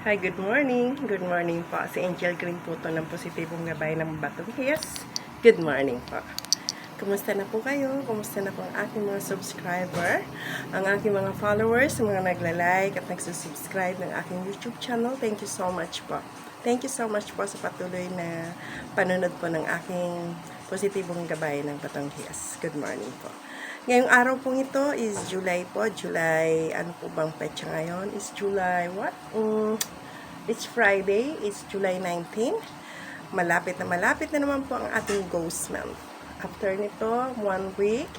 Hi, good morning. Good morning po. Si Angel Green po to ng Positibong Gabay ng Batong Hills. Good morning po. Kumusta na po kayo? Kumusta na po ang aking mga subscriber? Ang aking mga followers, mga nagla-like at nagsusubscribe ng aking YouTube channel. Thank you so much po. Thank you so much po sa patuloy na panunod po ng aking Positibong Gabay ng Batong Hills. Good morning po. Ngayong araw pong ito is July po. July, ano po bang petsa ngayon? Is July what? It's Friday. It's July 19. Malapit na naman po ang ating ghost month. After nito, 1 week.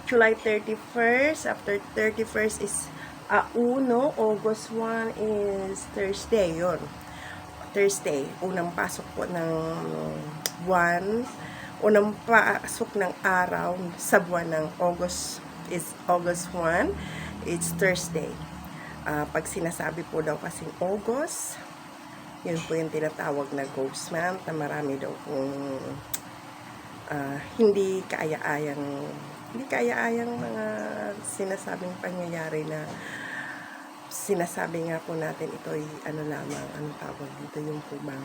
July 31st. After 31st is August 1 is Thursday. Yun. Thursday. Unang pasok po ng buwan. Unang pasok ng araw sa buwan ng August is August 1. It's Thursday. Pag sinasabi po daw kasing August, yun po yung tinatawag na ghost month na marami daw kung hindi kaaya-ayang mga sinasabing pangyayari na sinasabi nga po natin ito ay ano lamang, anong tawag dito, yung po bang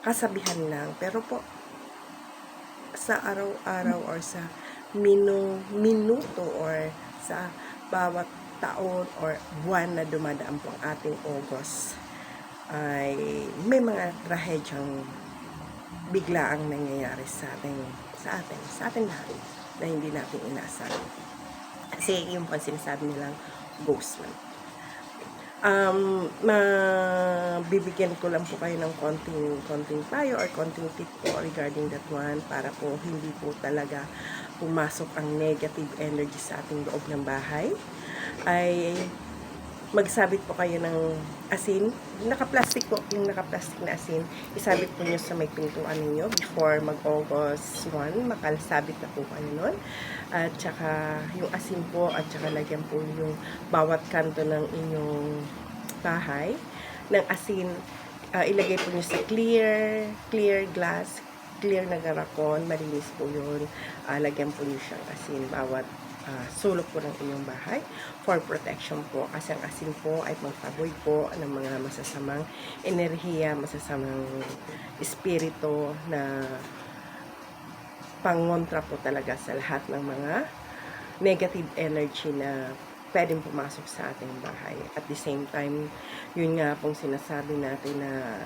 kasabihan lang. Pero po, sa araw-araw or sa minuto or sa bawat taon or buwan na dumadaan po ang ating August ay may mga trahedyang biglaang nangyayari sa atin lahat na hindi natin inasahan. Kasi yung po sinasabi nilang ghost month. Mabibigyan ko lang po kayo ng konting payo or konting tip po regarding that one para po hindi po talaga pumasok ang negative energy sa ating loob ng bahay. Ay magsabit po kayo ng asin, naka-plastic po, yung naka-plastic na asin, isabit po nyo sa may pintuan ninyo before mag-August 1, makalsabit na po kayo nun. At saka yung asin po, at saka lagyan po yung bawat kanto ng inyong bahay ng asin. Ilagay po nyo sa clear glass, clear na garakon, malinis po yun. Lagyan po nyo siyang asin bawat sulok po ng inyong bahay for protection po, kasi ang asin po ay magpaboy po ng mga masasamang enerhiya, masasamang espiritu na pangontra po talaga sa lahat ng mga negative energy na pwedeng pumasok sa ating bahay. At the same time, yun nga pong sinasabi natin na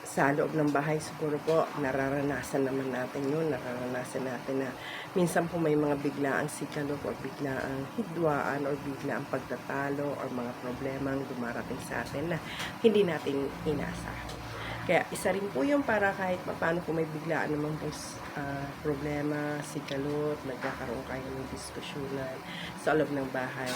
sa loob ng bahay siguro po, nararanasan naman natin yun. Nararanasan natin na minsan po may mga biglaang sikalog or biglaang hidwaan or biglaang pagtatalo or mga problemang dumarating sa atin na hindi natin inasahan. Kaya isa rin po yung para kahit paano kung may biglaan naman po problema, sikalot, nagkakaroon kayo ng diskusyonan sa loob ng bahay.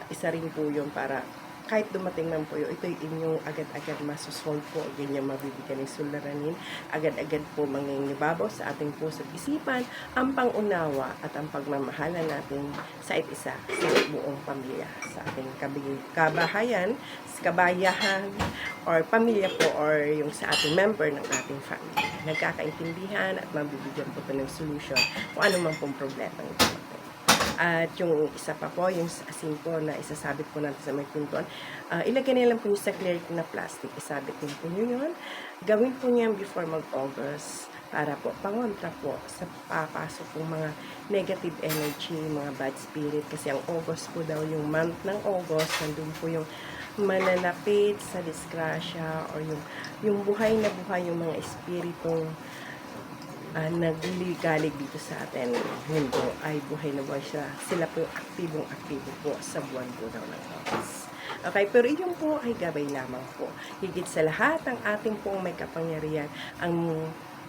Isa rin po yung para kahit dumating lang po yun, ito yung inyong agad-agad masusolve po, ganyan mabibigyan ng suliranin, agad-agad po mangingibabaw sa ating puso at isipan, ang pangunawa at ang pagmamahala natin sa isa sa buong pamilya, sa ating kabahayan, kabayahan, or pamilya po, or yung sa ating member ng ating family. Nagkakaintindihan at mabibigyan po ito ng solusyon kung ano man pong problema ito. At yung isa pa po, yung asin po na isasabit po natin sa may pintuan, ilagay nila po nyo sa clear na plastic. Isabit nyo po nyo yun. Gawin po nyo before mag-August para po pangontra po sa papasok po mga negative energy, mga bad spirit. Kasi ang August po daw, yung month ng August, nandun po yung malalapit sa disgrasya or yung buhay na buhay, yung mga espiritong nagligalig dito sa atin. Yun po ay buhay na buhay siya. Sila po aktibo po sa buwan po daw ng August. Okay, pero yun po ay gabay lamang po. Higit sa lahat, ang ating pong may kapangyarihan ang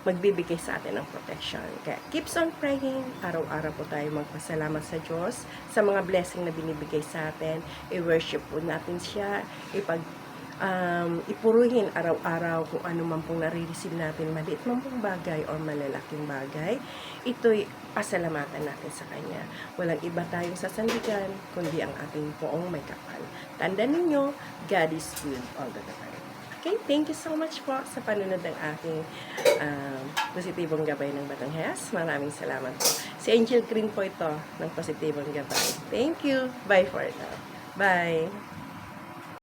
magbibigay sa atin ng protection. Kaya keeps on praying. Araw-araw po tayo magpasalamat sa Diyos sa mga blessing na binibigay sa atin. I-worship po natin siya. Ipuruhin araw-araw kung ano man pong nare-receive natin, maliit man pong bagay o malalaking bagay, ito'y pasalamatan natin sa Kanya. Walang iba tayong sasandigan, kundi ang ating poong may kapal. Tandaan ninyo, God is good all the time. Okay, thank you so much po sa panunod ng aking Positibong Gabay ng Batang Hills. Maraming salamat po. Si Angel Green po ito ng Positibong Gabay. Thank you. Bye for now. Bye.